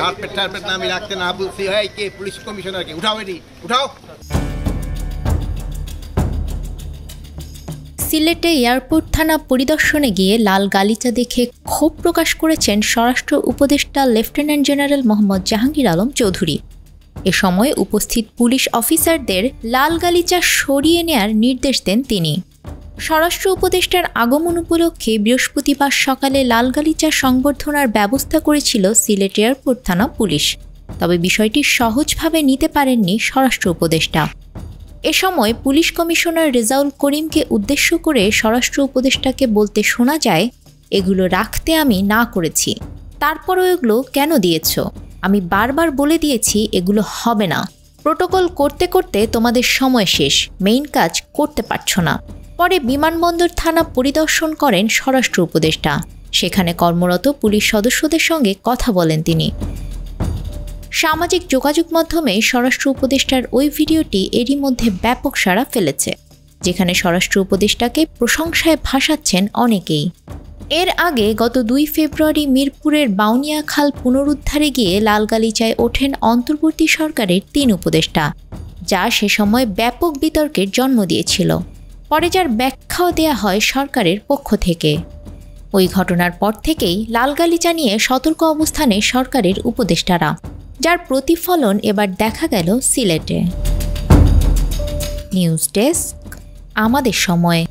Carpet টার্পেট না আমি রাখতে না বলছি। এই কে পুলিশ কমিশনারকে উঠাও, এটি উঠাও। সিলেটে এয়ারপোর্ট থানা পরিদর্শনে গিয়ে লাল গালিচা দেখে ক্ষোভ প্রকাশ করেছেন স্বরাষ্ট্র উপদেষ্টা লেফটেন্যান্ট জেনারেল মোহাম্মদ জাহাঙ্গীর আলম চৌধুরী। এ সময় উপস্থিত পুলিশ অফিসারদের লাল গালিচা সরিয়ে নেয়ার নির্দেশ দেন তিনি। স্বরাষ্ট্র উপদেষ্টার আগমন উপলক্ষে বৃহস্পতিবার সকালে লাল গালিচা সংবর্ধনার ব্যবস্থা করেছিল সিলেট এয়ারপোর্ট থানা পুলিশ। তবে বিষয়টি সহজভাবে নিতে পারেননি স্বরাষ্ট্র উপদেষ্টা। এ সময় পুলিশ কমিশনার রেজাউল করিমকে উদ্দেশ্য করে স্বরাষ্ট্র উপদেষ্টাকে বলতে শোনা যায়, এগুলো রাখতে আমি না করেছি, তারপরও এগুলো কেন দিয়েছ? আমি বারবার বলে দিয়েছি এগুলো হবে না, প্রোটোকল করতে করতে তোমাদের সময় শেষ, মেইন কাজ করতে পারছো না। পরে বিমানবন্দর থানা পরিদর্শন করেন স্বরাষ্ট্র উপদেষ্টা। সেখানে কর্মরত পুলিশ সদস্যদের সঙ্গে কথা বলেন তিনি। সামাজিক যোগাযোগ মাধ্যমে স্বরাষ্ট্র উপদেষ্টার ওই ভিডিওটি এরই মধ্যে ব্যাপক সাড়া ফেলেছে, যেখানে স্বরাষ্ট্র উপদেষ্টাকে প্রশংসায় ভাসাচ্ছেন অনেকেই। এর আগে গত 2 ফেব্রুয়ারি মিরপুরের বাউনিয়া খাল পুনরুদ্ধারে গিয়ে লালগালিচায় ওঠেন অন্তর্বর্তী সরকারের 3 উপদেষ্টা, যা সে সময় ব্যাপক বিতর্কের জন্ম দিয়েছিল। পরে যার ব্যাখ্যাও দেয়া হয় সরকারের পক্ষ থেকে। ওই ঘটনার পর থেকেই লালগালিচা নিয়ে সতর্ক অবস্থানে সরকারের উপদেষ্টারা, যার প্রতিফলন এবার দেখা গেল সিলেটে। নিউজ ডেস্ক, আমাদের সময়।